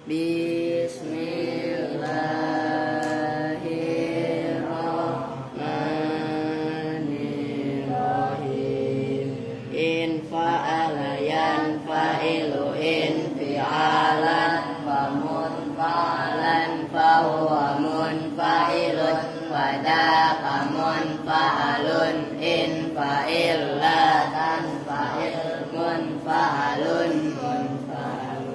Bismillahirrahmanirrahim. In fa'ala yanfa'ilu infi'alan wa munfa'alan fahuwa munfa'ilun wa daqa munfa'alun in fa'illa tanfa'il munfa'alun munfa'alun.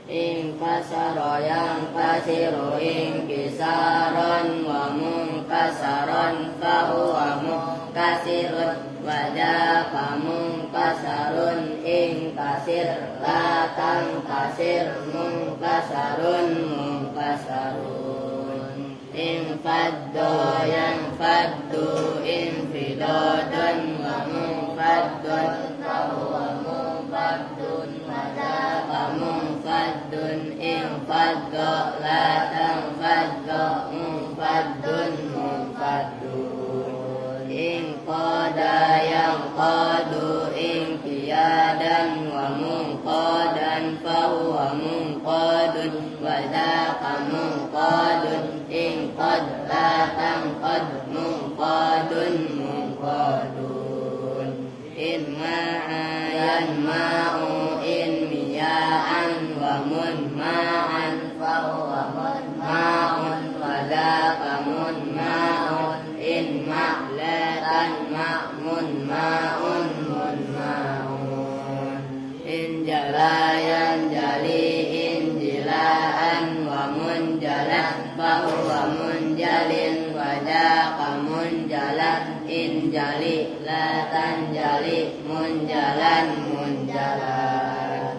In kasara yang kasiru in kisaron wa munkasaron fahuwa munkasirun wa daqa munkasarun in kasir la tankasir munkasarun munkasarun. In faddo yang faddu in fidodun wa munfaddun fahuwa munfaddun wa daqa munfaddun in faddo la tanfaddo munfaddun munfaddun. In qada yang qadu in qiyadan wa munqadan fahuwa munqadun wa daqa munqadun in qad la tanqad munqadun munqadun. In ma'ayan ma'u in miya'an wa munma'an fahuwa munma'un wa daqa munma'un in ma'latan ma'mun ma'un munma'un. In jalayan jali in jilaan wa munjalan fahuwa munjalin wa daqa munjalan in jali la tanjali munjalan munjalan.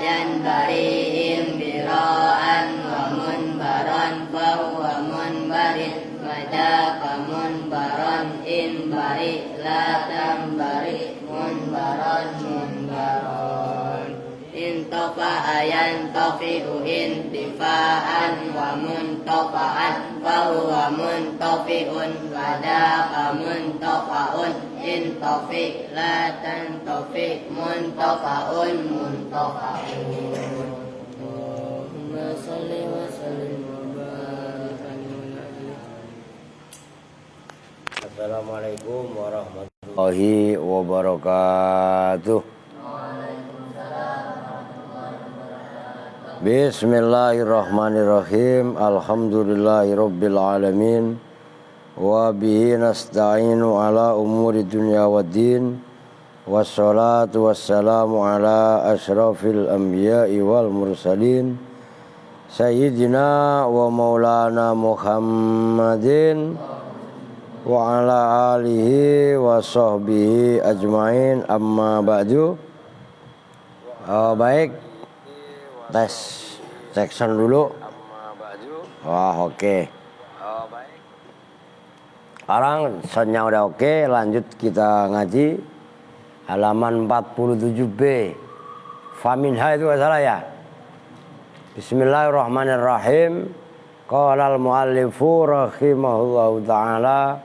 Yan bari'in bira'an wa munbaran fahuwa munbarin wa daqa munbaran in bari la tambari munbaran munbaran. In tofa'a yantofi'u intifa'an wa muntofa'an fahuwa muntofi'un wa daqa muntofa'un in tofi' la tantofi' muntofa'un muntofa'un. Allahumma salli wa sallim wa barik alaihi. Assalamualaikum warahmatullahi wabarakatuh. Bismillahirrahmanirrahim. Alhamdulillahirabbil alamin. Wa bihi nasta'inu ala umuri dunya waddin. Wassalatu wassalamu ala asyrafil anbiya'i wal mursalin. Sayyidina wa maulana Muhammadin wa ala alihi wa sahbihi ajmain, amma ba'du. Baik, tes section dulu. Wah, oke. Sekarang soundnya udah oke, lanjut kita ngaji halaman 47B. Faminha itu gak salah ya. Bismillahirrahmanirrahim. Qala al-muallifu rahimahullahu ta'ala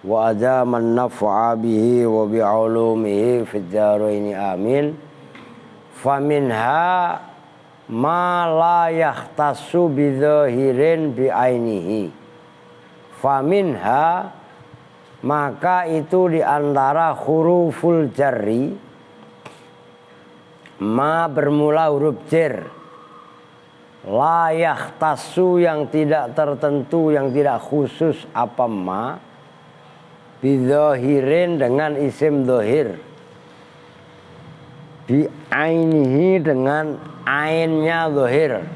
wa adaman naf'a bihi wa bi'ulumihi fid dharaini amin. Faminha ma la yahtassu bidzahirin bi'ainihi. Faminha, maka itu diantara huruful jarri, ma bermula huruf jar, la yahtassu yang tidak tertentu, yang tidak khusus apa ma, bidzahirin dengan isim dzahir, bi'ainihi dengan ainnya dzahir,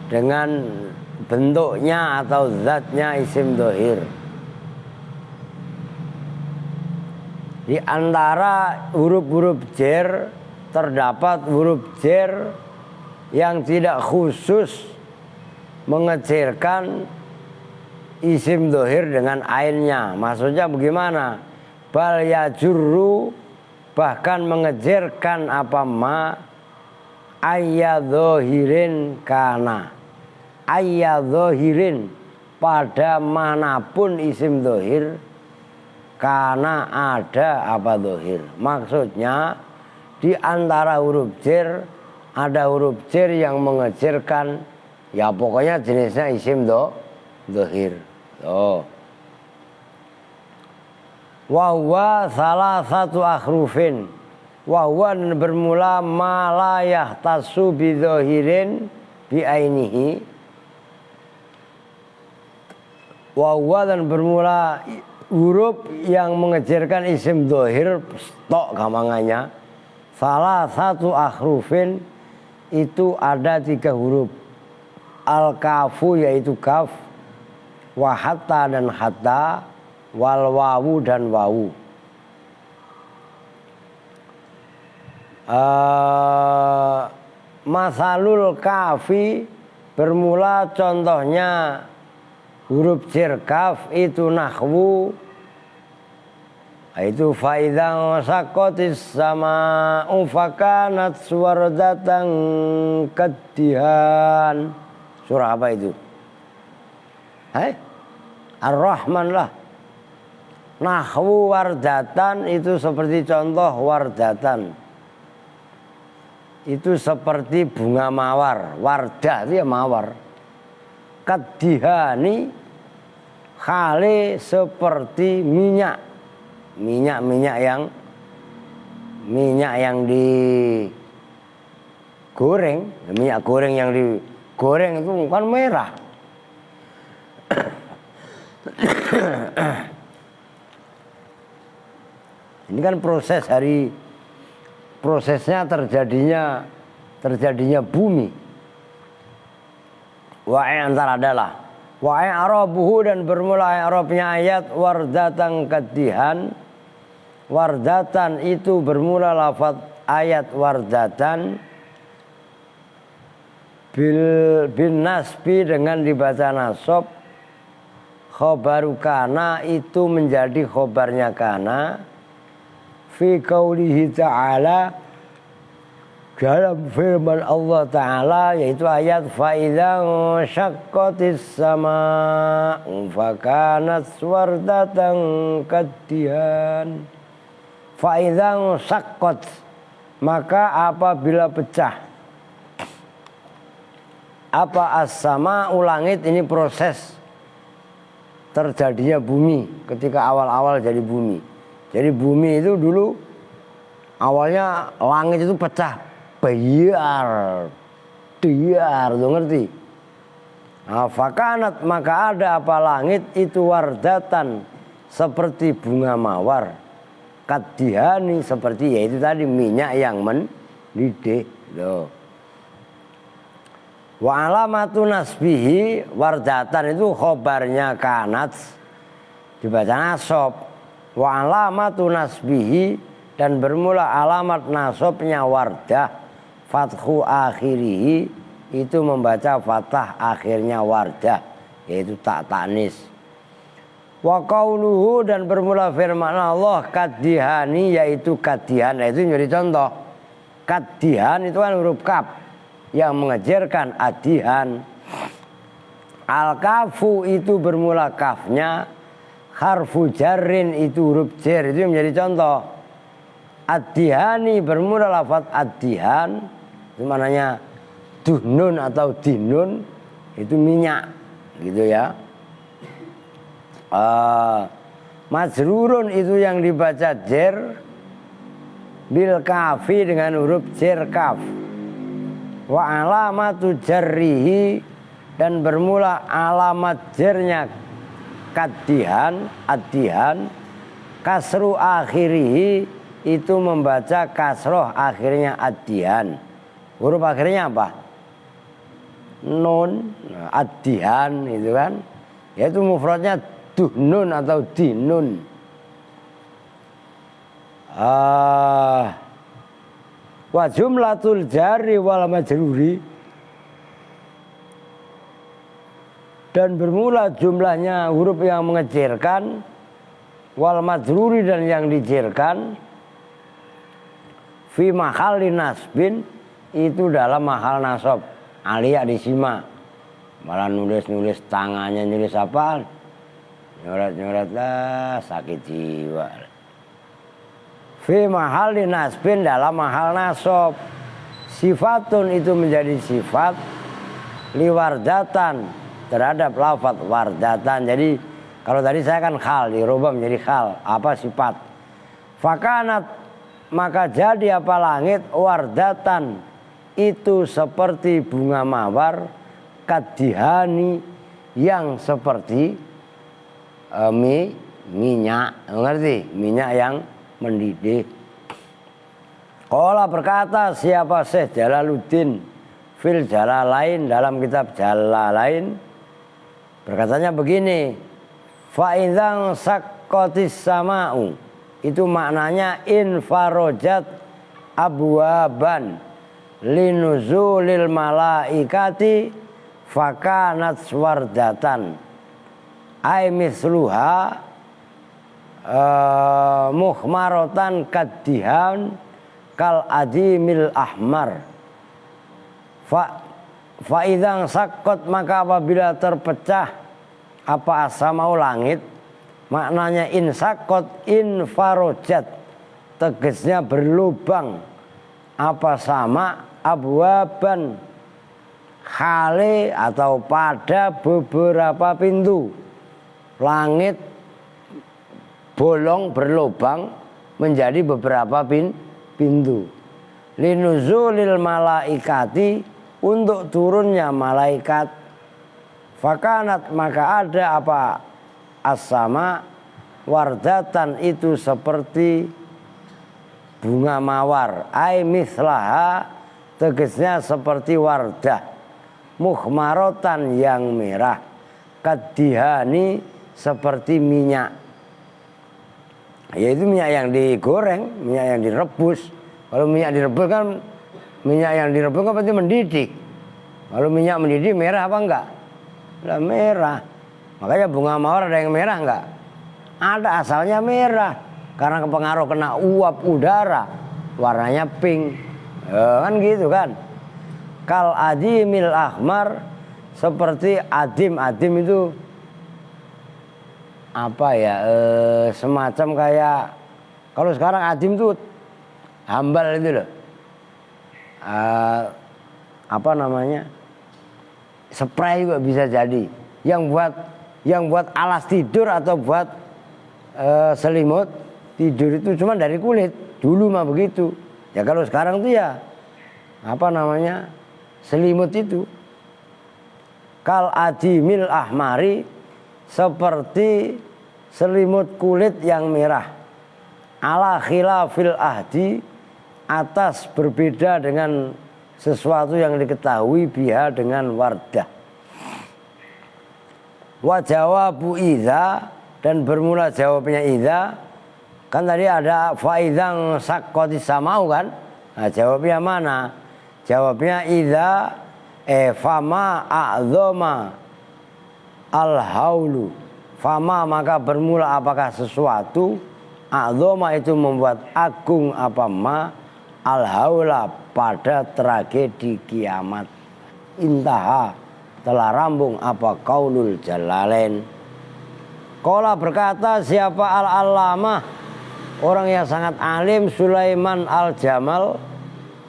dengan bentuknya atau zatnya isim dzahir. Di antara huruf-huruf jar terdapat huruf jar yang tidak khusus mengejarkan isim dzahir dengan ainnya. Maksudnya bagaimana? Bal yajurru, bahkan mengejarkan apa ma ayyadzahirin kana, ayyadzahirin pada manapun isim dzahir, karena ada apa dzahir. Maksudnya di antara huruf jar ada huruf jar yang mengejarkan, ya pokoknya jenisnya isim dhahir. Oh. Wa huwa salah satu akhrufin. Wa huwa bermula ma la yahtasu bi dhahirin bi ainihi. Wa huwa dan bermula huruf yang mengejarkan isim dhahir tok gampangannya. Salah satu akhrufin itu ada 3 huruf. Al-kafu yaitu kaf, wa hatta dan hatta, wal wawu dan wawu. Masalul kafi bermula contohnya huruf jar kaf itu nahwu, itu faidang sakotis sama ufakanat suwardatan kedihan. Surah apa itu? Ar-Rahman lah. Nahwu wardatan itu seperti contoh wardatan. Itu seperti bunga mawar. Wardah itu ya mawar. Kadihani khale seperti minyak. Minyak yang digoreng. Minyak goreng yang digoreng itu bukan merah. Ini kan prosesnya terjadinya bumi. Wa'i antara adalah wa'i arabuhu dan bermula i'rabnya ayat wardatan kadihan. Wardatan itu bermula lafaz ayat wardatan bin nasbi dengan dibaca nasab. Khobaru kana itu menjadi khobarnya kana. Fi qaulihi ta'ala dalam firman Allah Ta'ala yaitu ayat fa'idha syaqqatis sama fakanat swardatan kadihan. Fa'idha syaqqat maka apabila pecah apa as-sama ulangit ini proses terjadinya bumi ketika awal-awal jadi bumi. Jadi bumi itu dulu awalnya langit itu pecah, biar, tuh ngerti? Nah, fakanat maka ada apa langit itu wardatan seperti bunga mawar, kadihani seperti yaitu tadi minyak yang mendidih. Loh. Wa alamatu nasbihi wardatan itu khobarnya kanat dibaca nasab. Wa alamatu nasbihi dan bermula alamat nasabnya wardah fathu akhirihi itu membaca fathah akhirnya wardah yaitu tak tanis. Wa qauluhu dan bermula firman Allah kadihani yaitu kadihan itu menjadi contoh. Kadihan itu kan huruf kaf yang mengejarkan adihan. Al-kafu itu bermula kafnya. Harfu jarrin itu huruf jar itu menjadi contoh. Ad-dihani bermula lafaz ad-dihan itu maknanya duhnun atau dinun itu minyak gitu ya. Majrurun itu yang dibaca jar bil kafi dengan huruf jar kaf. Wa alamatu jarrihi dan bermula alamat jarnya kadihan, adihan, kasru akhirihi itu membaca kasroh akhirnya adihan. Huruf akhirnya apa? Nun, adihan itu kan. Yaitu mufradnya duhnun atau dinun. Wa jumlatul jari wal majruri dan bermula jumlahnya huruf yang mengejarkan wal majruri dan yang dijerkan fi mahalli nasbin itu dalam mahal nasab. Alia disimak malah nulis tangannya nulis apaan nyoret lah sakit jiwa. Fi mahalli nasbin dalam mahal nasab sifatun itu menjadi sifat liwardatan terhadap lafaz wardatan. Jadi kalau tadi saya kan khal, dirubah menjadi khal, apa sifat. Fakanat maka jadi apa langit wardatan itu seperti bunga mawar, kadihani yang seperti minyak, ngerti? Minyak yang mendidih. Qala berkata siapa Syekh Jalaluddin fil Jalalain dalam kitab Jalalain, berkatanya begini, fa idzang saqqatis sama'u, itu maknanya infarojat abwaban linuzulil malaikati fakanat swardatan ay misluha muhmarotan kaddihan kal adimil ahmar. Fa idzang saqqat maka apabila terpecah apa asamau langit, maknanya insakot infarojat, tegasnya berlubang apa sama abwaban khale atau pada beberapa pintu. Langit bolong berlubang menjadi beberapa pintu. Linuzulil malaikati, untuk turunnya malaikat. Fakanat maka ada apa as-sama wardatan itu seperti bunga mawar, ai mislaha, tegasnya seperti wardah, muhmarotan yang merah, kadihani seperti minyak, yaitu minyak yang digoreng, minyak yang direbus. Kalau minyak direbus kan, minyak yang direbus kan pasti mendidih. Kalau minyak mendidih merah apa enggak? Lah merah. Makanya bunga mawar ada yang merah enggak? Ada, asalnya merah. Karena kepengaruh kena uap udara, warnanya pink. Kan gitu kan. Kal adimil ahmar, seperti adim. Adim itu apa ya? Semacam kayak, kalau sekarang adim itu hambal itu loh. Apa namanya? Spray juga bisa jadi. Yang buat alas tidur atau buat selimut tidur itu cuma dari kulit. Dulu mah begitu. Ya kalau sekarang tuh ya apa namanya? Selimut itu. Kal adimil ahmari, seperti selimut kulit yang merah. Ala khilafil ahdi, atas berbeda dengan sesuatu yang diketahui biha dengan wardah. Wa jawabu idza, dan bermula jawabnya idza. Kan tadi ada fa'idzang saqqatis sama'u kan? Nah, jawabnya mana? Jawabnya idza fama a'dzama al-haulu. Fama maka bermula apakah sesuatu, a'dzama itu membuat agung apa ma, al-haula pada tragedi kiamat. Intaha telah rambung apa qaulul Jalalain. Qala berkata siapa al-allamah, orang yang sangat alim, Sulaiman al-Jamal,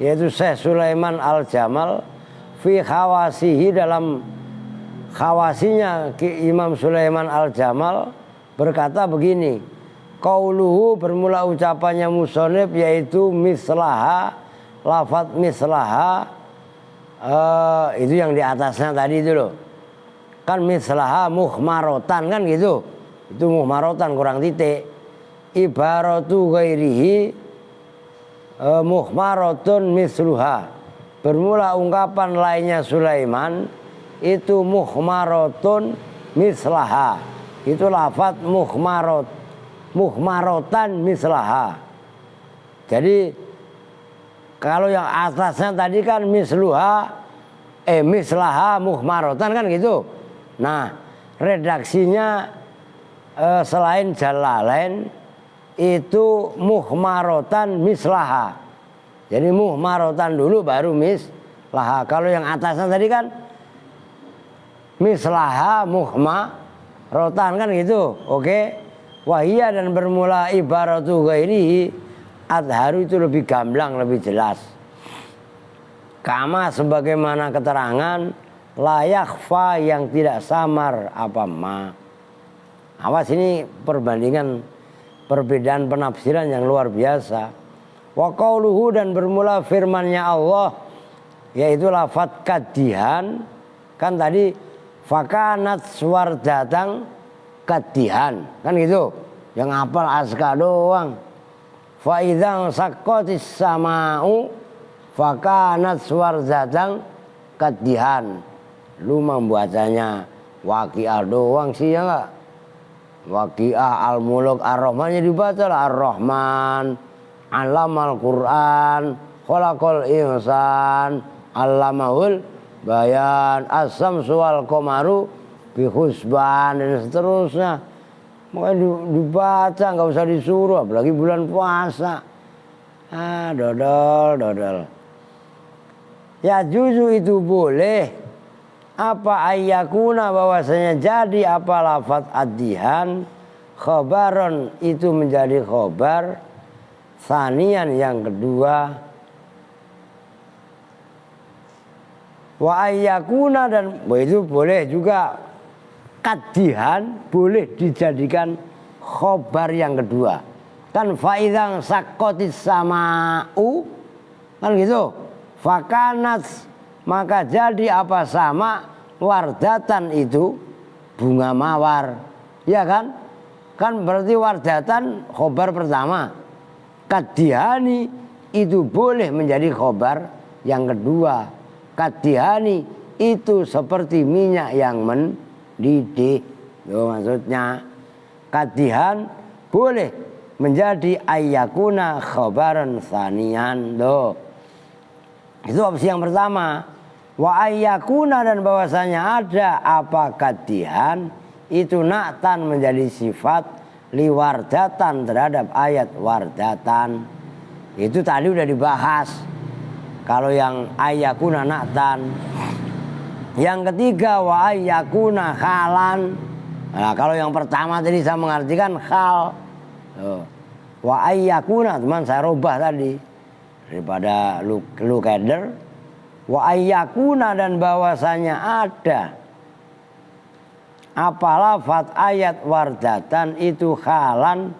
yaitu Syekh Sulaiman al-Jamal, fi khawasihi, dalam khawasinya Imam Sulaiman al-Jamal berkata begini, qauluhu bermula ucapannya musonib yaitu mislaha, lafaz mislaha itu yang di atasnya tadi itu loh. Kan mislaha muhmarotan kan gitu. Itu muhmarotan kurang titik. Ibaratu ghairihi muhmaratun misluha. Bermula ungkapan lainnya Sulaiman itu muhmaratun mislaha. Itu lafaz muhmaratan mislaha. Jadi kalau yang atasnya tadi kan misluha mislaha muhmaratan kan gitu. Nah, redaksinya selain Jalalain itu muhmarotan mislaha. Jadi muhmarotan dulu baru mislaha. Kalau yang atasnya tadi kan mislaha muhmarotan kan gitu. Oke. Wahia dan bermula ibaratu ghairihi adharu itu lebih gamblang, lebih jelas. Kama sebagaimana keterangan layak fa yang tidak samar apa ma. Awas ini perbandingan perbedaan penafsiran yang luar biasa. Wa qauluhu dan bermula firman-Nya Allah yaitu lafaz kadihan kan tadi fakanat swardatan kadihan kan gitu. Yang hafal aska doang. Fa idzan saqqatis sama'u fakanat swardatan kadihan. Lu membacanya Waqiah doang sih ya enggak? Waqiah Al-Muluk Ar-Rahmannya dibaca lah Ar-Rahman, Allamal Quran, Khalaqal Insan, Allamahul Bayan, As-Samsu wal Qamaru bi husban dan seterusnya. Makanya dibaca nggak usah disuruh, apalagi bulan puasa. Dodol. Ya juzu itu boleh. Apa ayyakuna bahwasanya jadi apa lafaz adihan khabaron itu menjadi khobar sanian yang kedua wa ayyakuna dan itu boleh juga kadihan boleh dijadikan khobar yang kedua kan faidang sakotis sama'u kan gitu fakanat maka jadi apa sama wardatan itu bunga mawar ya kan berarti wardatan khobar pertama kadihani itu boleh menjadi khobar yang kedua kadihani itu seperti minyak yang mendidih maksudnya kadihan boleh menjadi ayyakuna khobaran sanian itu opsi yang pertama. Wa ayyakuna dan bahwasanya ada apa kadihan itu naktan menjadi sifat liwardatan terhadap ayat wardatan. Itu tadi udah dibahas. Kalau yang ayyakuna naktan. Yang ketiga wa ayyakuna khalan. Nah, kalau yang pertama tadi saya mengartikan khal. Wa ayyakuna teman saya rubah tadi. Daripada lu keder wa ayyakuna dan bahwasanya ada apa lafaz ayat wardatan itu khalan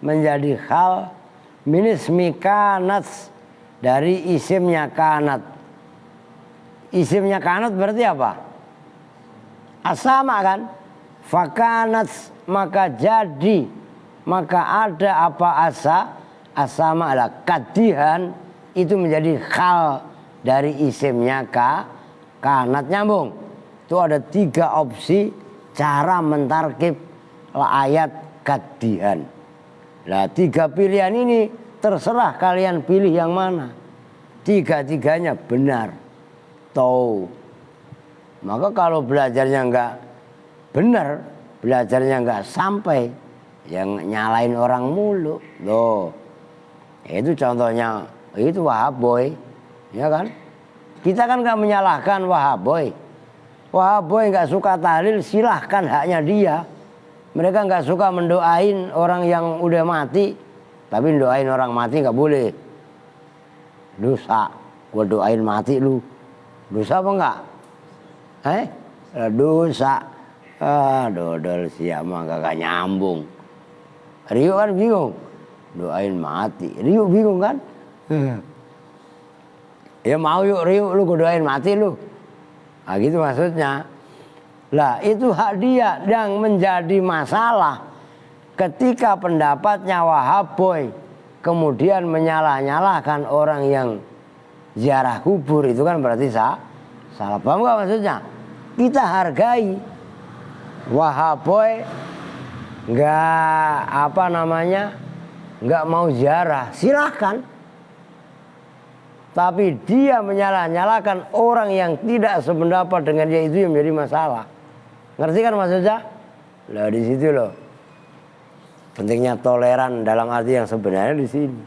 menjadi khal minismi kanat dari isimnya kanat. Isimnya kanat berarti apa? Asama kan? Fakanat maka jadi maka ada apa asama adalah kadihan itu menjadi khal dari isimnya kanat nyambung. Itu ada 3 opsi cara mentarkib ayat kadihan. Nah 3 pilihan ini terserah kalian pilih yang mana. 3-tiganya benar. Tahu. Maka kalau belajarnya enggak benar, belajarnya enggak sampai, yang nyalain orang mulu. Itu contohnya. Itu Wahaboy, ya kan? Kita kan nggak menyalahkan Wahaboy. Wahaboy nggak suka tahlil, silahkan haknya dia. Mereka nggak suka mendoain orang yang udah mati, tapi doain orang mati nggak boleh. Dosa, gua doain mati lu. Dosa apa enggak? Dosa. Dodol siap mah gak nyambung. Rio kan bingung, doain mati. Rio bingung kan? Ya mau yuk Rio, lu doain mati lu. Nah gitu maksudnya. Lah itu hak dia yang menjadi masalah ketika pendapatnya Wahaboy kemudian menyalah-nyalahkan orang yang ziarah kubur, itu kan berarti salah paham gak maksudnya? Kita hargai Wahaboy nggak mau ziarah, silahkan. Tapi dia menyalah-nyalahkan orang yang tidak sependapat dengan dia, itu yang menjadi masalah. Ngerti kan maksudnya? Lah di situ loh pentingnya toleran dalam arti yang sebenarnya di sini.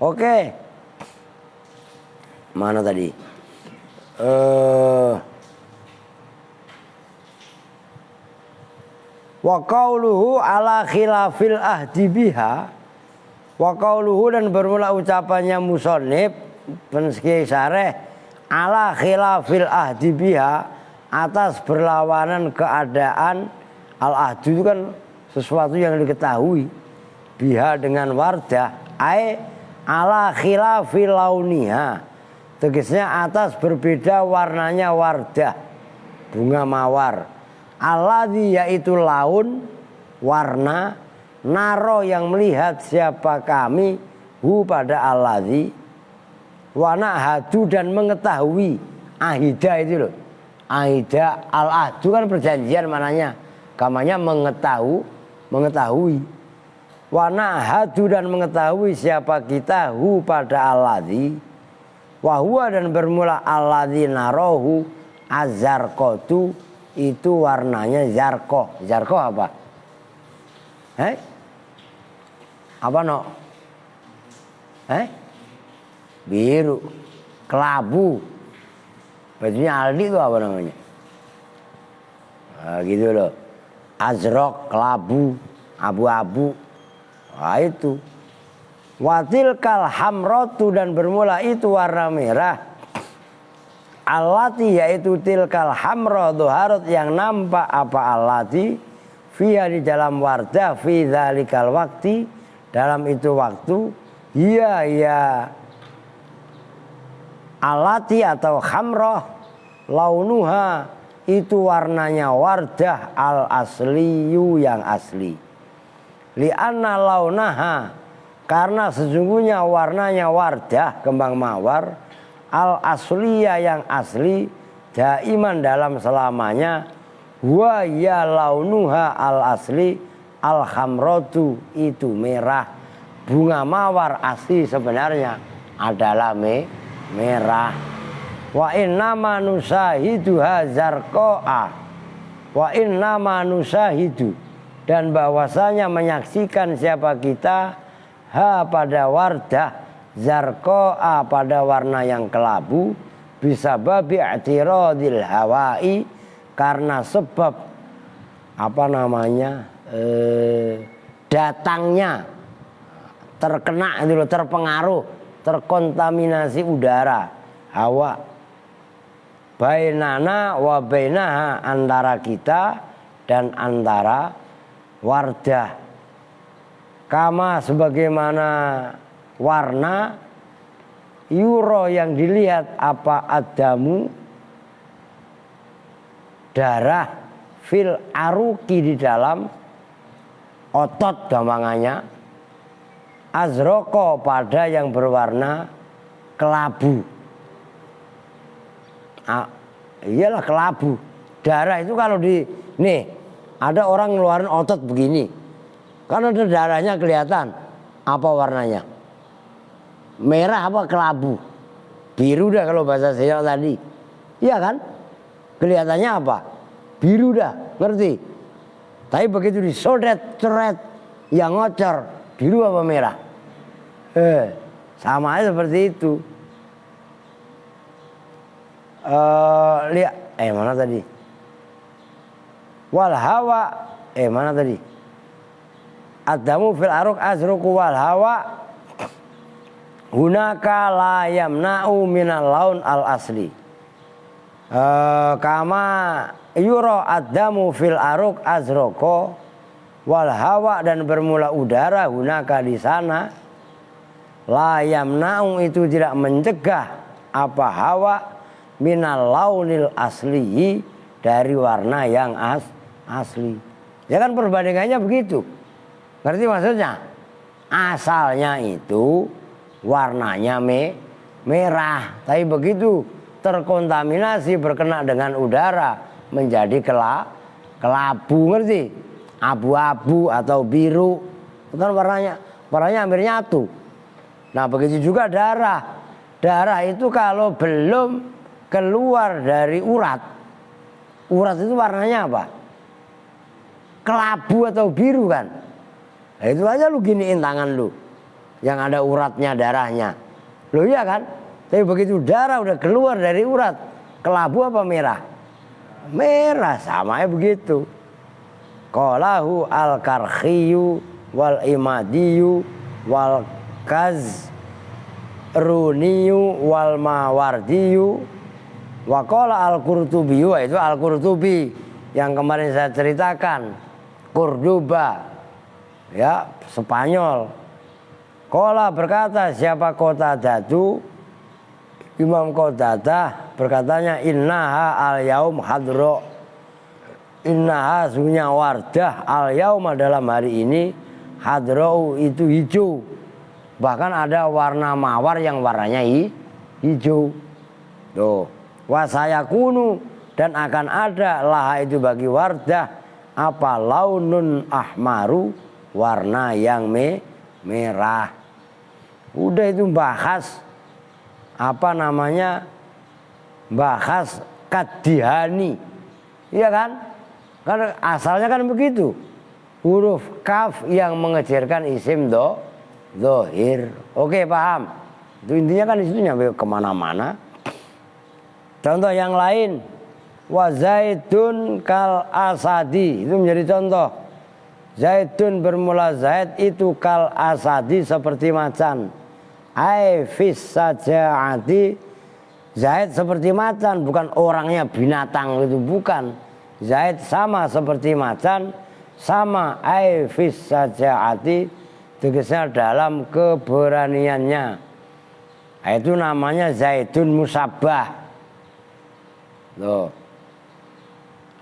Oke. Mana tadi? Wa qauluhu ala khilafil ahdi biha. Wa qauluhu dan bermula ucapannya musannif penski syareh ala khilafil ahdi biha, atas berlawanan keadaan. Al ahdu itu kan sesuatu yang diketahui, biha dengan wardah, ala khilafil launiha, tegasnya atas berbeda warnanya wardah bunga mawar. Alladzi yaitu laun warna, naro yang melihat siapa kami, hu pada alladzi, wana hadu dan mengetahui, ahida itu loh, ahida al ahdu kan perjanjian mananya, kamanya mengetahui. Wana hadu dan mengetahui siapa kita, hu pada alladzi, wahwa dan bermula alladzi narohu, azarqatu itu warnanya zarqoh. Zarqoh apa? Apa no? Biru, kelabu. Bajunya Aldi itu apa namanya? Nah, gitu loh. Azraq, kelabu, abu-abu. Nah itu. Watil kal hamrotu dan bermula itu warna merah. Allati yaitu tilkal hamra dhuharat yang nampak apa allati fiha di dalam wardah fi dzalikal waqti dalam itu waktu ya allati atau hamra launuha itu warnanya wardah al asliyu yang asli li'anna launaha karena sesungguhnya warnanya wardah kembang mawar al asliya yang asli daiman dalam selamanya wa ya launuha al asli al khamratu itu merah. Bunga mawar asli sebenarnya adalah merah. Wa innama nusahidu hazarqaa, wa innama nusahidu dan bahwasanya menyaksikan siapa kita ha pada wardah zarqa'a pada warna yang kelabu bisa babi i'tiradil hawai karena sebab apa namanya datangnya terkena itu loh, terpengaruh terkontaminasi udara hawa bainana wa bainaha antara kita dan antara wardah kama sebagaimana warna yuro yang dilihat apa adamu darah fil aruki di dalam otot gampangannya azroko pada yang berwarna kelabu. Iyalah kelabu. Darah itu kalau di nih ada orang ngeluarin otot begini kan ada darahnya kelihatan apa warnanya merah apa kelabu biru dah kalau bahasa saya tadi iya kan kelihatannya apa biru dah ngerti tapi begitu disodet-coret yang ngocor biru apa merah sama aja seperti itu lihat mana tadi wal hawa mana tadi adamu fil aruk azruku wal hawa hunaka la yamna'u minal laun al asli kama yura adamu fil aruk azroko wal hawa dan bermula udara hunaka di sana la yamna'u itu tidak mencegah apa hawa minal launil asli dari warna yang asli ya kan perbandingannya begitu ngerti maksudnya asalnya itu warnanya merah tapi begitu terkontaminasi berkena dengan udara menjadi kelabu ngerti abu-abu atau biru kan warnanya hampir nyatu. Nah begitu juga darah itu kalau belum keluar dari urat itu warnanya apa kelabu atau biru kan. Nah, itu aja lu giniin tangan lu yang ada uratnya darahnya. Loh iya kan? Tapi begitu darah udah keluar dari urat, kelabu apa merah? Merah, sama ya begitu. Qalahu al-Karkhiyu wal Imadiyu wal Kazruniyu wal Mawardiyu Waqala Al-Qurtubi, itu Al-Qurtubi yang kemarin saya ceritakan, Cordoba, ya, Spanyol. Qala berkata siapa Qatadatu, Imam Qatadah berkatanya, innaha al-yaum hadro, innaha sungguhnya Wardah al-yaum dalam hari ini, hadro itu hijau, bahkan ada warna mawar yang warnanya hijau. Tuh, wasayakunu, dan akan ada laha itu bagi Wardah apa launun ahmaru, warna yang merah. Udah itu bahas apa namanya, bahas kadihani, iya kan? Karena asalnya kan begitu, huruf kaf yang mengejarkan isim dohir. Oke, paham? Itu intinya kan di situ nyampe kemana-mana. Contoh yang lain, wa zaidun kal asadi, itu menjadi contoh. Zaidun bermula zaid itu kal asadi seperti macan. Ai fis sajaati, zaid seperti macan, bukan orangnya binatang itu, bukan. Zaid sama seperti macan, sama ai fis sajaati, tegasnya dalam keberaniannya. Itu namanya zaidun musabbah. Loh.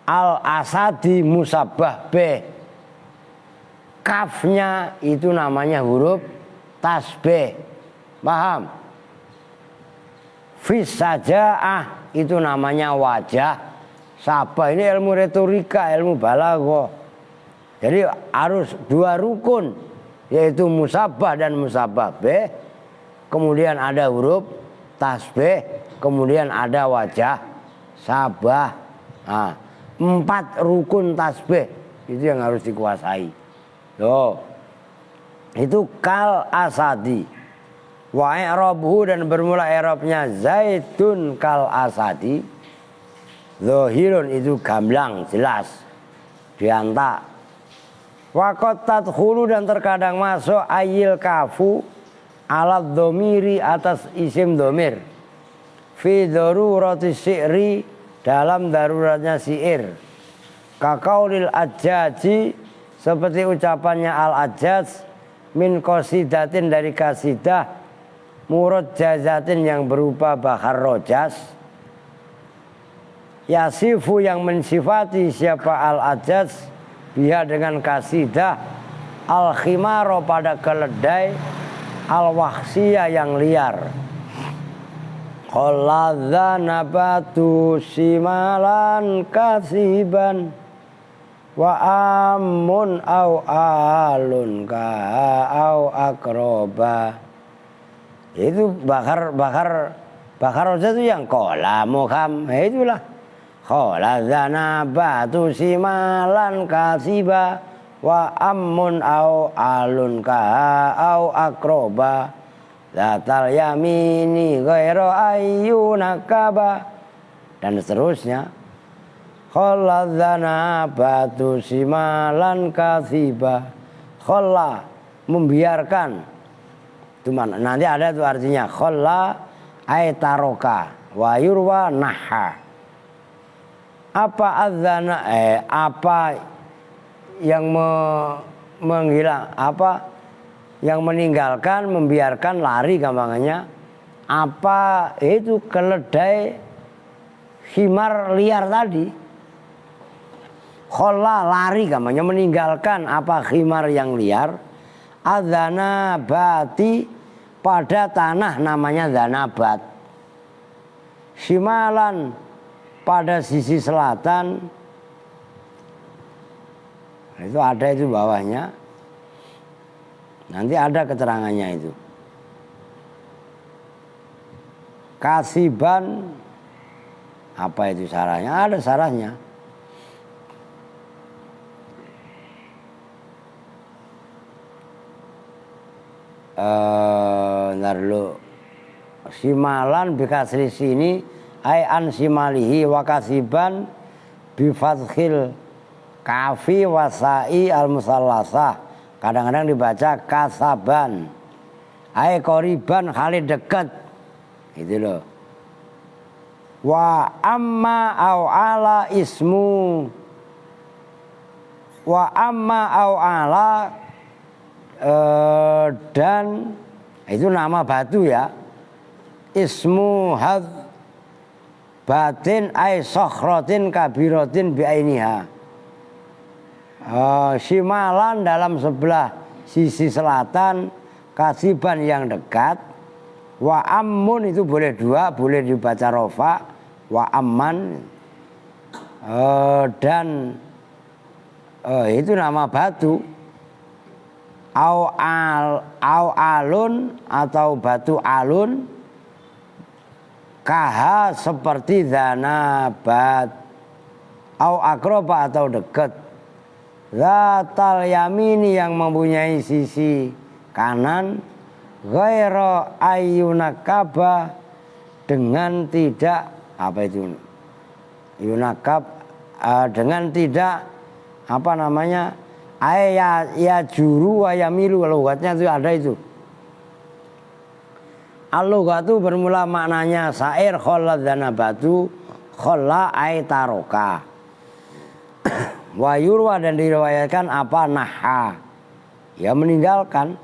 Al-asadi musabbah B. Kafnya itu namanya huruf tasbih. Paham? Fis sajaah itu namanya wajah. Sabah ini ilmu retorika, ilmu balaghah. Jadi harus dua rukun, yaitu musabbah dan musabbah B. Kemudian ada huruf tasbih, kemudian ada wajah sabah. Nah, 4 rukun tasbih itu yang harus dikuasai. Loh, itu kal asadi. Wa i'rabuhu, dan bermula i'rabnya zaidun kal asadi. Zahirun itu gamblang, jelas, diantak. Wa qad tadkhulu, dan terkadang masuk ayil kafu alat domiri, atas isim domir. Fi darurati syi'ri, dalam daruratnya syair. Kaqaulil ajjaji, seperti ucapannya al-ajjaj, min qasidatin, dari kasidah, murad jazatin, yang berupa bahar rojas. Yasifu, yang mensifati siapa al-ajjaj, biha dengan kasidah, al-khimaro, pada keledai, al-wahsiyah, yang liar. Qaladza nabatu simalan kasiban, wa amun au alun ka au akroba. Itu bakar roja itu yang qala muham, itulah qaladza nabatu simalan kasiba, wa amun au alun ka au akroba. Zatal yamini ghairu ayyunakaba, dan seterusnya. Khalladzana batu simalan kasiba. Khalla, membiarkan. Itu mana? Nanti ada tuh artinya. Khalla ay taroka wa yurwa naha. Apa adzana, apa yang menghilang, apa yang meninggalkan, membiarkan, lari gampangannya. Apa itu keledai khimar liar tadi. Khola, lari gampangannya, meninggalkan apa khimar yang liar. Adzana bati, pada tanah namanya zanabat. Shimalan, pada sisi selatan. Itu ada itu bawahnya. Nanti ada keterangannya itu. Kasiban, apa itu sarahnya? Ada sarahnya. Ntar dulu. Simalan bikasri sini ay an simalihi, wa kasiban bifathil kafi wasai al musallasah. Kadang-kadang dibaca kasaban. Ay qoriban, kali dekat. Itu loh. Wa amma au ala ismu. Wa amma au ala dan itu nama batu ya. Ismu had batin ay sokhrotin kabiratin bi'ainiha. Shimalan dalam sebelah sisi selatan, kasiban yang dekat. Wa ammun itu boleh dua, boleh dibaca rofa. Wa amman dan itu nama batu. Au alun atau batu alun. Kaha seperti zanabat. Au akroba atau dekat. Zatal yamini yang mempunyai sisi kanan. Ghaira ayyunakaba dengan tidak apa itu yunakab dengan tidak apa namanya ya juru wa yamilu, logatnya itu ada itu. Al-lugatu bermula maknanya sair kholla zanabatu kholla ay taroka. Wa yurwa dan diriwayatkan apa naha ya meninggalkan.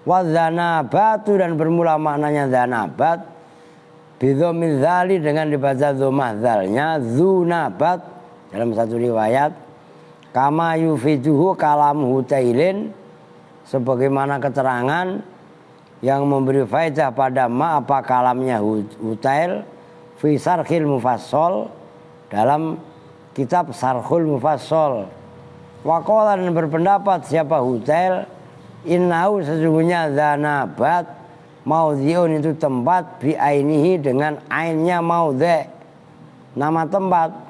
Wa zanabatu dan bermula maknanya zanabat bidhamil dzali dengan dibaca dhammah dzalnya zunabat dalam satu riwayat. Kama yufiduhu kalam Hutailin sebagaimana keterangan yang memberi faedah pada ma apa kalamnya Hutail fi Sarhil Mufassal dalam kitab Sarhul Mufassal. Waqala dan berpendapat siapa Hutail innahu sesungguhnya zanabat maudhi'un itu tempat bi ainihi dengan ainnya maudhi' nama tempat.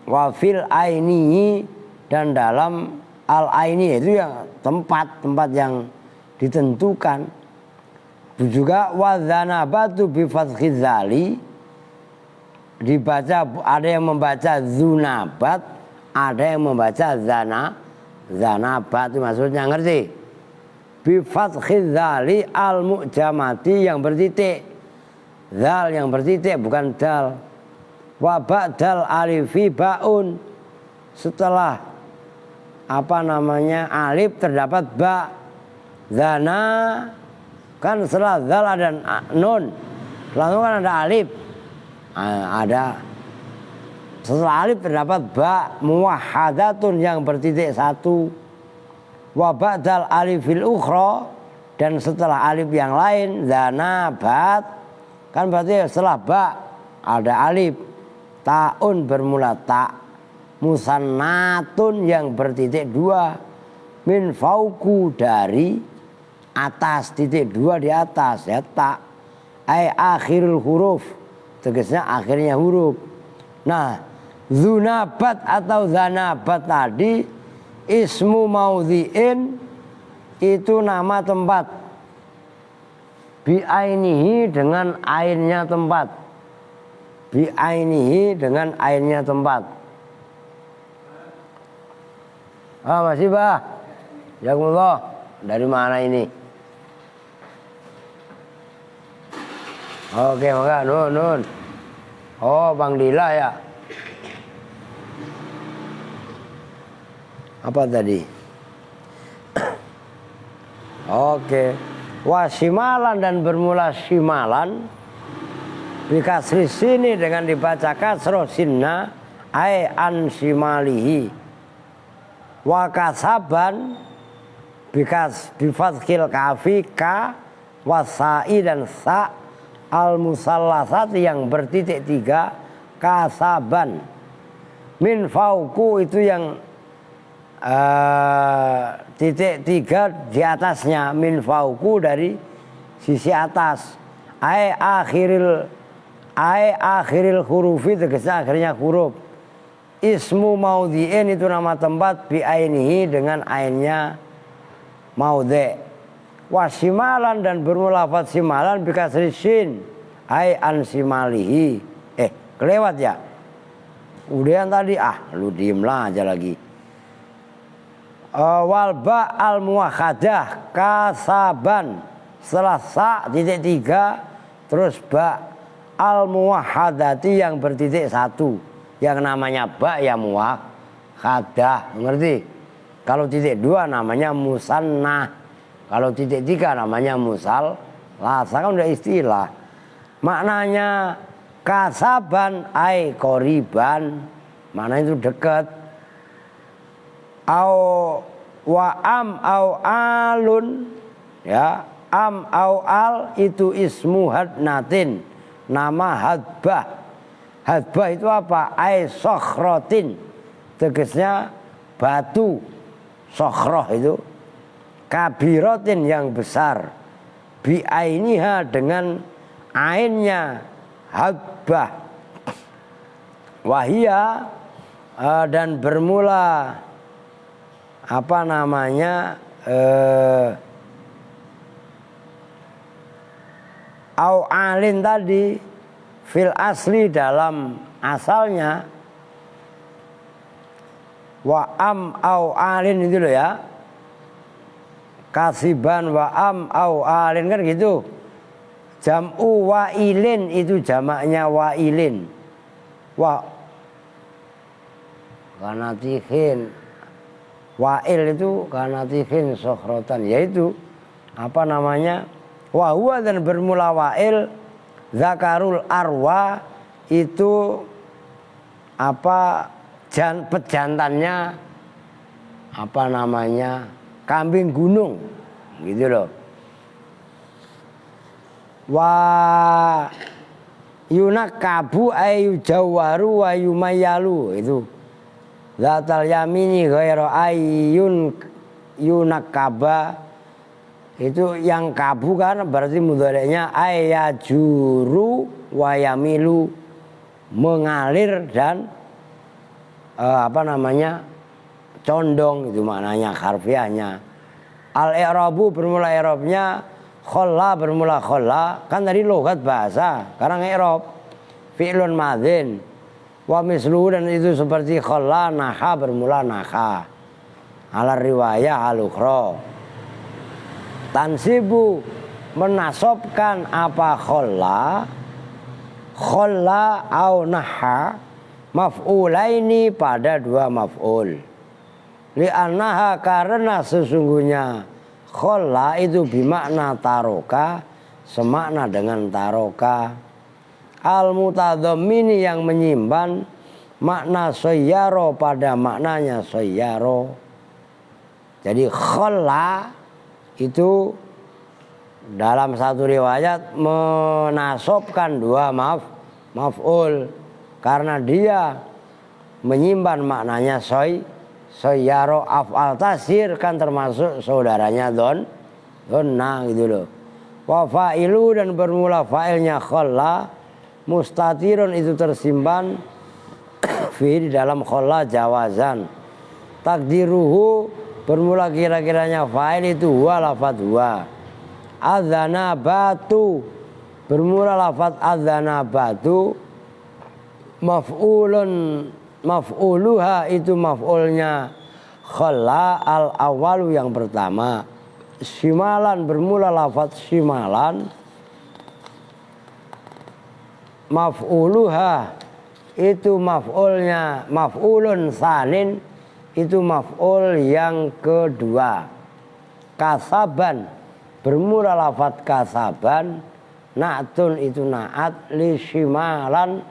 Wa fil ainihi dan dalam al aini itu yang tempat yang ditentukan. Juga wa zanabatu bi fathhi dzali dibaca, ada yang membaca zunabat, ada yang membaca zanabat itu maksudnya ngerti? Bi fathhi dzali al mu'jamati yang bertitik. Zal yang bertitik bukan dal. Wa ba'dal alifi ba'un setelah apa namanya alif terdapat ba. Zana kan setelah zal ada nun, lalu kan ada alif, ada setelah alif terdapat ba muwahhadatun yang bertitik satu. Wa ba'dal alifil ukhra dan setelah alif yang lain zanabat kan berarti setelah ba ada alif. Ta'un bermula ta, musannatun yang bertitik dua, min fauku dari atas, titik dua di atas ya ta, ay akhirul huruf tegasnya akhirnya huruf. Nah zunabat atau zanabat tadi ismu maudhi'in itu nama tempat bi ainihi dengan ainnya tempat. Bi ainihi dengan ainnya tempat. Masih bah. Jazakumullah. Dari mana ini? Oke, maka nun. Oh, Bang Dila ya. Apa tadi? Oke. Wasimalan dan bermula simalan. Bikasri sini dengan dibaca kasroh sinna ay an simalihi. Wa kasaban bifathil kafi ka wasai dan sa al musallasati yang bertitik tiga kasaban. Min fauku itu yang titik tiga di atasnya, min fauku dari sisi atas. Ay akhiril hurufi tegasnya akhirnya huruf. Ismu maudhi'in itu nama tempat bi ainihi dengan ainnya maudhi'. Wasimalan dan bermula lafaz simalan bi kasri sin ay an simalihi. Kelewat ya. Udah yang tadi lu diemlah aja lagi. Wal ba al muwakhadah kasaban setelah sa titik tiga terus ba al muwahhadati yang bertitik satu. Yang namanya ba ya muwahhadah, ngerti? Kalau titik dua namanya musannah. Kalau titik tiga namanya musallasah, kan udah istilah. Maknanya kasaban ai qoriban, maknanya itu dekat. Au wa am au alun, ya, am au al itu ismu hadnatin, nama hadbah. Hadbah itu apa? Ai sokhrotin, tegasnya batu. Sokhroh itu kabirotin yang besar, bi ainiha dengan ainnya hadbah, wahia dan bermula apa namanya au alin tadi fil asli dalam asalnya, wa am au alin itu loh ya, kasiban wa am au alin kan gitu. Jam'u wa'ilin itu jamaknya wa'ilin. Wa kanatihin, wa'il itu kanatihin sokhrotan, yaitu apa namanya, wahwa dan bermula wa'il, zakarul arwa itu apa pejantannya apa namanya kambing gunung gitu loh. Wa yunakabu ayu jawaru wa yumayalu itu zatal yamini ghairu ayun yunakaba, itu yang kabu kan berarti mudhari'nya ayajuru wa yamilu, mengalir dan apa namanya condong, itu maknanya harfiahnya. Al-i'rabu bermula i'rabnya, kholla bermula kholla, kan tadi logat bahasa, sekarang i'rab fi'lun madzin, wa misluhu dan itu seperti kholla, naha bermula naha, ala riwayah al-ukhra. Tansibu menasobkan apa kholla, kholla au naha maf'ulaini pada dua maf'ul. Li'annaha karena sesungguhnya kholla itu bimakna taroka, semakna dengan taroka. Al-mutadhammini yang menyimpan makna sayyaro pada maknanya sayyaro. Jadi kholla itu dalam satu riwayat menasobkan dua maf'ul karena dia menyimpan maknanya sayyaro. Af'al tasir kan termasuk saudaranya donna gitu loh. Wa fa'ilu dan bermula fa'ilnya kholla, mustatirun itu tersimpan fi di dalam kholla jawazan. Takdiruhu bermula kira-kiranya fa'il itu huwa lafadz huwa. Adzana batu bermula lafadz adzana batu, maf'uluha itu maf'ulnya kholla al awalu yang pertama. Shimalan bermula lafadz shimalan, maf'uluha itu maf'ulnya maf'ulun sanin, itu maf'ul yang kedua. Kasaban bermula lafadz kasaban, na'tun itu na'at li shimalan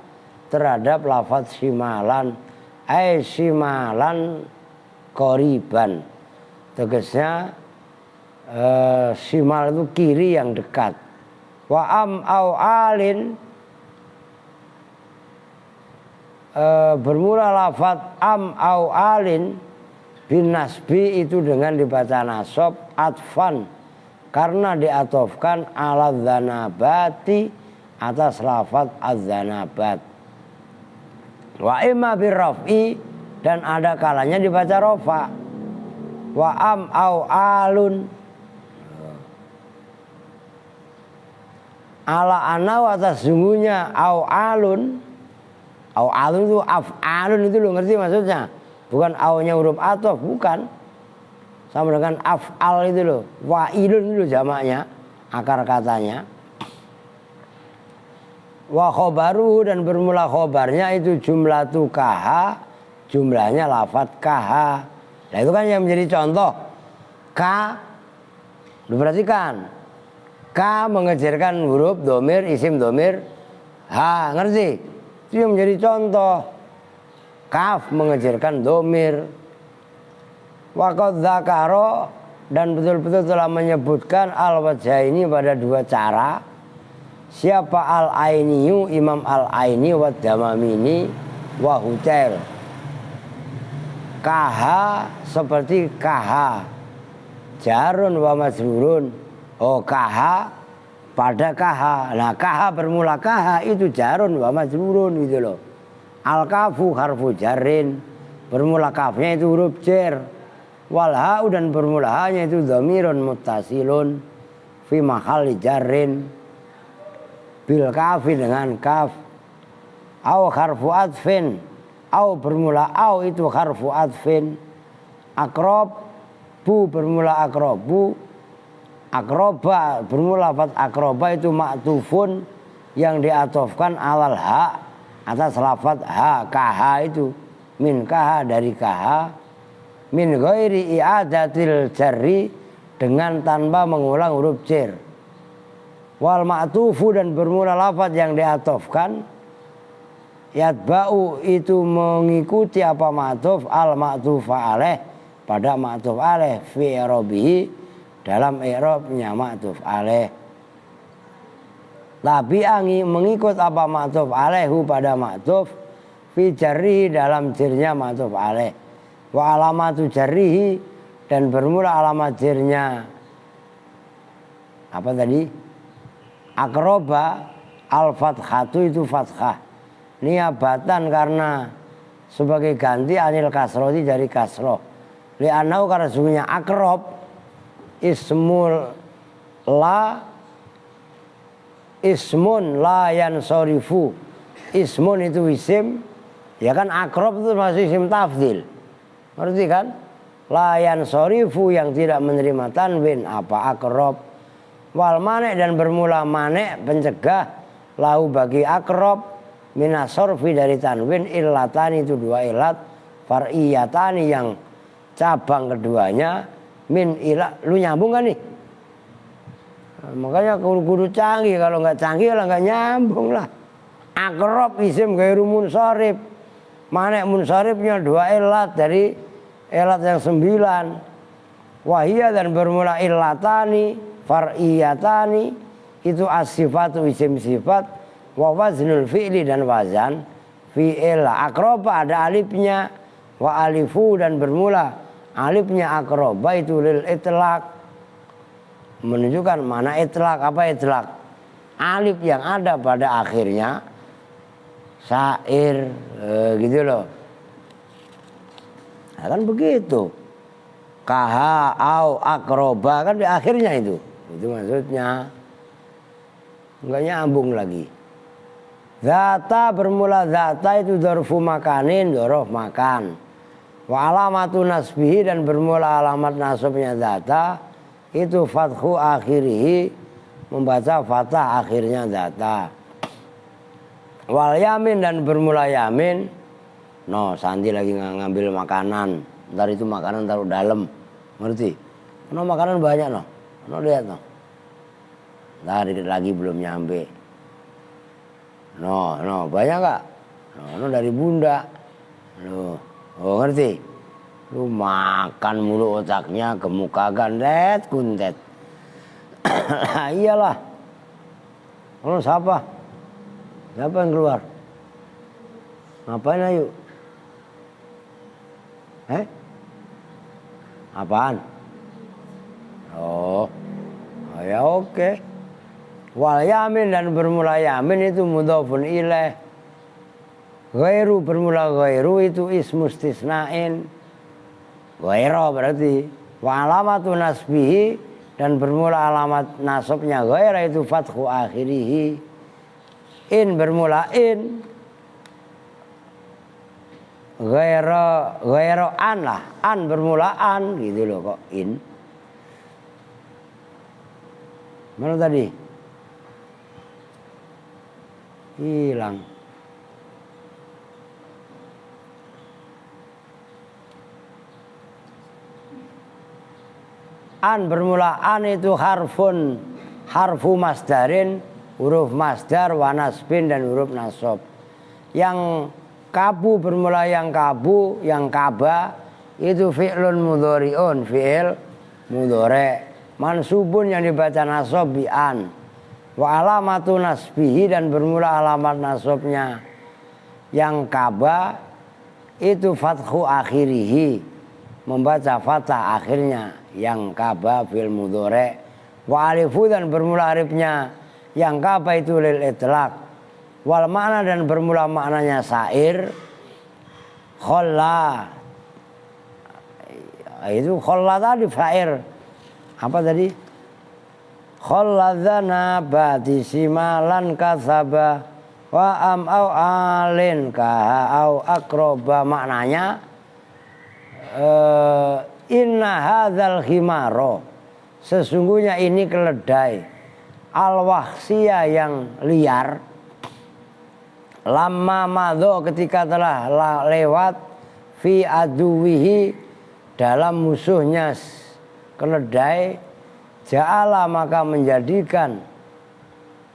terhadap lafadz shimalan, ai shimalan qoriban, tegasnya shimal itu kiri yang dekat. Wa am au alin bermula lafadz am au alin bin nasbi itu dengan dibaca nasab atfan karena diatofkan ala dzanabati atas lafadz adzanabat. Wa imma birraf'i dan ada kalanya dibaca rafa. Wa am au alun ala ana wa sesungguhnya au alun. Au alun itu af'alun itu lo ngerti maksudnya? Bukan aunya huruf atof, bukan. Sama dengan af'al itu loh. Wa'ilun itu jamaknya, akar katanya. Wa khobaruhu dan bermula khobarnya itu jumlah tu kaha, jumlahnya lafat kaha. Nah itu kan yang menjadi contoh. Ka, diperhatikan. Ka mengejarkan huruf domir, isim domir. Ha, ngerti? Itu yang menjadi contoh. Kaf mengejarkan domir. Waqad dzakara dan betul-betul telah menyebutkan al-wajhaini pada dua cara. Siapa al-ainiyu, Imam al-aini wa damamini wa hujair. Kaha seperti kaha, jarun wa majrurun. Oh kaha pada kaha. Nah kaha bermula kaha itu jarun wa majrurun gitu loh. Al-kafu harfu jarin, bermula kafnya itu huruf jar. Wal ha'u dan bermula ha'nya itu dhamirun muttasilun fi mahalli jarrin bil kafi dengan kaf. Au harfu adfin, au bermula au itu harfu adfin. Akrob bu bermula akrobu. Akroba bermula lafaz akroba itu ma'tufun yang diatofkan alal ha atas lafaz ha. Kaha itu min kaha dari kaha. Min ghairi i'adatil jarri dengan tanpa mengulang huruf jar. Wal ma'tufu dan bermula lafaz yang diatofkan. Yatba'u itu mengikuti apa ma'tuf al ma'tufa alaih pada ma'tuf alaih fi i'rabihi dalam i'rabnya ma'tuf alaih. Tapi angi mengikut apa ma'tuf alaihu pada ma'tuf fi jarrihi dalam jirnya ma'tuf alaih. Wa alamatu jarrihi dan bermula alamat jirnya apa tadi? Akroba al-fathatu itu fathah. Niabatan karena sebagai ganti anil kasroti dari kasroh. Li'anau karena sesungguhnya akrob ismul la ismun la yansorifu. Ismun itu isim. Ya kan akrob itu masih isim tafdil. Ngerti kan? Layan sorifu yang tidak menerima tanwin apa akrob. Wal manek dan bermula manek pencegah lahu bagi akrob minas sorfi dari tanwin illatani itu dua ilat far'iyatani yang cabang keduanya min ilat. Lu nyambung kan nih? Makanya kudu canggih, kalau nggak canggih lah nggak nyambung lah. Akrob isim gairu munsharif. Manek munsharifnya dua ilat dari ilat yang 9. Wahiyah dan bermula illatani far'iyatani itu as-sifatu isim sifat wa waznul fi'li dan wazan fi'il. Akroba ada alifnya wa alifu dan bermula alifnya akroba itu lil itlaq menunjukkan mana itlaq. Apa itlaq? Alif yang ada pada akhirnya syair gitu loh. Nah, kan begitu. Kaha au akroba kan di akhirnya itu maksudnya nggak nyambung lagi. Zata bermula zata itu dzarfu makanin, dzaraf makan. Wa alamatu nasbihi dan bermula alamat nasabnya zata itu fathu akhirihi membaca fathah akhirnya zata. Wal yamin dan bermula yamin. No, Santi lagi ngambil makanan. Ntar itu makanan taruh dalam. Ngerti? No, makanan banyak no. No, lihat no. Ntar dikit lagi belum nyampe. No, banyak gak? No, dari bunda. No, oh ngerti? Lu makan mulu otaknya gemuk kagak net kuntet. Iyalah. Lo siapa? Siapa yang keluar? Ngapain ayo? Apaan? Oh ya oke. Wal yamin dan bermula yamin itu mudhofun ilaih. Ghairu bermula ghairu itu ismu istisnain. Ghairu berarti. Wa alamatu nasbihi dan bermula alamat nasabnya ghaira itu fathu akhirihi. In bermula in. Ghairu an lah. An bermula an gitu loh kok in. Mana tadi? hilang. An bermula an itu harfu masdarin, huruf masdar, wa nasbin dan huruf nasab. Yang kabu bermula yang kabu, yang kaba itu fi'lun mudhari'un, fi'il mudhari', mansubun yang dibaca nasab bi an. Wa alamatu nasbihi dan bermula alamat nasabnya yang kaba itu fathu akhirihi, membaca fathah akhirnya yang kaba fil mudhari'. Wa alifu dan bermula alifnya yang kaba itu lil itlaq. Wal makna dan bermula maknanya sair. Kholla itu kholla tadi fa'ir. Apa tadi? Kholladzana bati simalan kasaba wa am au alin ka au akroba. Maknanya inna hadzal khimaro, sesungguhnya ini keledai al-wahsiyah yang liar, lamma madho ketika telah lewat, fi aduwihi dalam musuhnya keledai, ja'ala maka menjadikan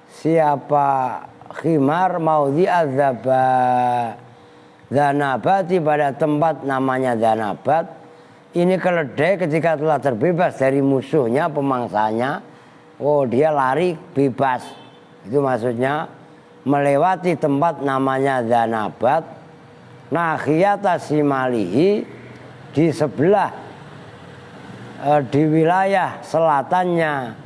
siapa khimar maudhi adzaba dzanabati pada tempat namanya dzanabat. Ini keledai ketika telah terbebas dari musuhnya, pemangsanya, oh dia lari bebas. Itu maksudnya melewati tempat namanya dzanabat. Nahiyata simalihi, di sebelah di wilayah selatannya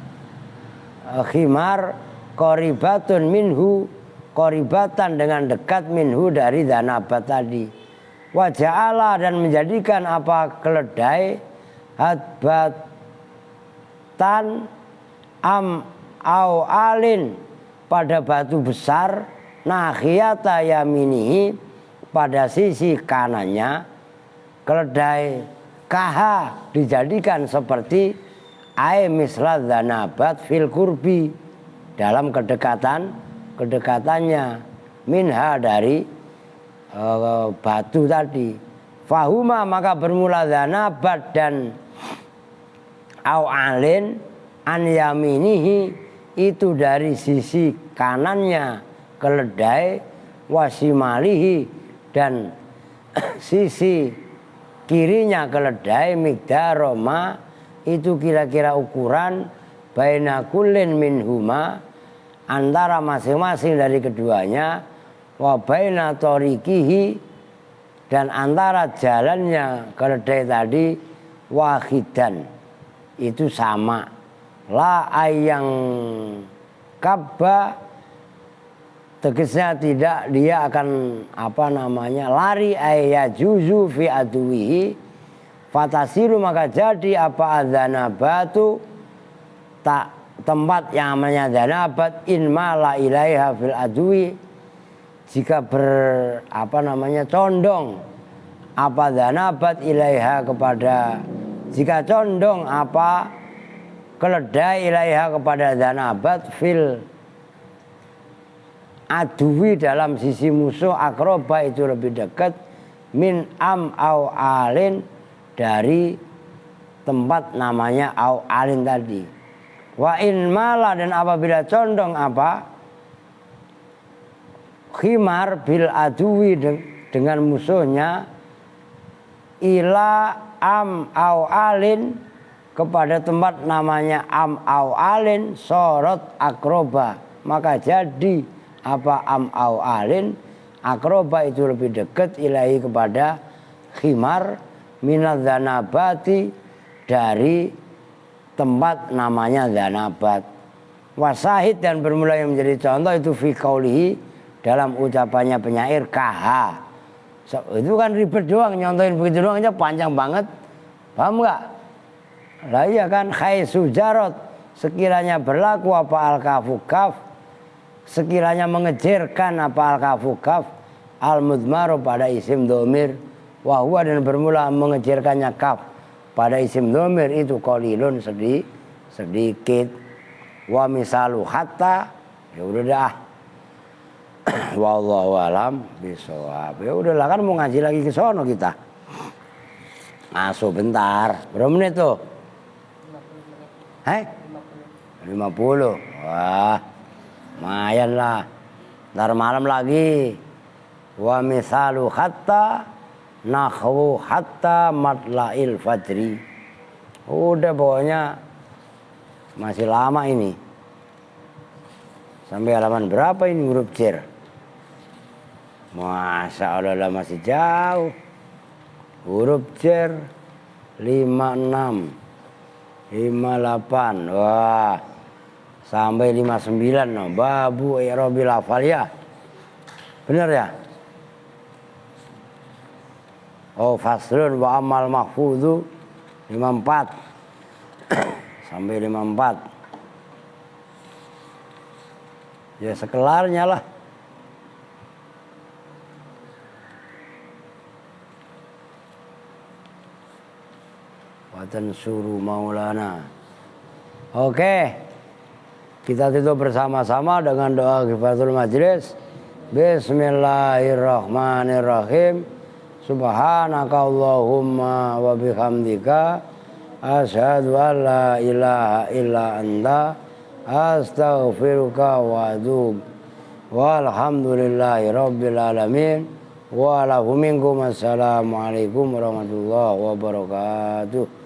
khimar, qoribatun minhu, qoribatan dengan dekat minhu dari dzanabat tadi. Wa ja'ala dan menjadikan apa keledai hadbatan am au alin pada batu besar, nahiyata yaminihi pada sisi kanannya keledai, kaha dijadikan seperti ai misla dzanabat fil kurbi dalam kedekatannya minha dari batu tadi. Fahuma maka bermula dzanabat dan au alin an yaminihi itu dari sisi kanannya keledai, wasimalihi dan sisi kirinya keledai, migdaroma itu kira-kira ukuran, baina kullin minhuma antara masing-masing dari keduanya, wa baina tariqihi dan antara jalannya keledai tadi, wahidan itu sama. La ayang kabba tegasnya tidak dia akan lari ayajuzu fi aduwihi, fatasiru maka jadi apa adzanabatu tak tempat yang namanya dzanabat in mala ilaiha fil adwi, jika condong apa dzanabat ilaiha kepada, jika condong apa keledai ilaiha kepada dzanabat fil adwi dalam sisi musuh, akroba itu lebih dekat min am au alin dari tempat namanya au alin tadi. Wa in mala dan apabila condong apa khimar bil adwi dengan musuhnya, ila am au alin kepada tempat namanya am au alin, sorot akroba maka jadi apa am au alin akroba itu lebih dekat ilahi kepada khimar minadz dzanabati dari tempat namanya dzanabat. Wasahid dan bermula yang menjadi contoh itu fi qaulihi dalam ucapannya penyair kaha. Itu kan ribet doang, nyontohin begitu doang aja panjang banget. Paham enggak? Lah iya kan, khaisu jarot sekiranya berlaku apa al-kafu kaf, sekiranya mengejarkan apa al-kafu kaf al-mudmaru pada isim domir, wahwa dan bermula mengejarkannya kaf pada isim domir itu qalilun sedikit. Wa misalu hatta, ya udah dah. Wallahu alam bisawab. Ya udahlah, kan mau ngaji lagi ke sono kita. Masuk bentar. Berapa menit tuh? 50. Wah, lumayan lah. Ntar malam lagi. Wa misalu hatta nahwu hatta matla'il fajri. Udah pokoknya masih lama ini. Sampai halaman berapa ini huruf cer? Masya Allah lah, masih jauh. Huruf cer 56, 58. Wah, sampai 59. No. Babu i'rabil hafal ya. Benar ya? Oh, faslun wa amal mahfudhu 54 sampai 54. Ya sekelarnya lah. Watan suruh maulana. Oke, kita tutup bersama-sama dengan doa kifatul majlis. Bismillahirrahmanirrahim. Subhanaka Allahumma wa bihamdika asyhadu an la ilaha illa anta astaghfiruka wa atubu. Walhamdulillahi rabbil alamin. Wa lahum minkum assalamualaikum warahmatullahi wabarakatuh.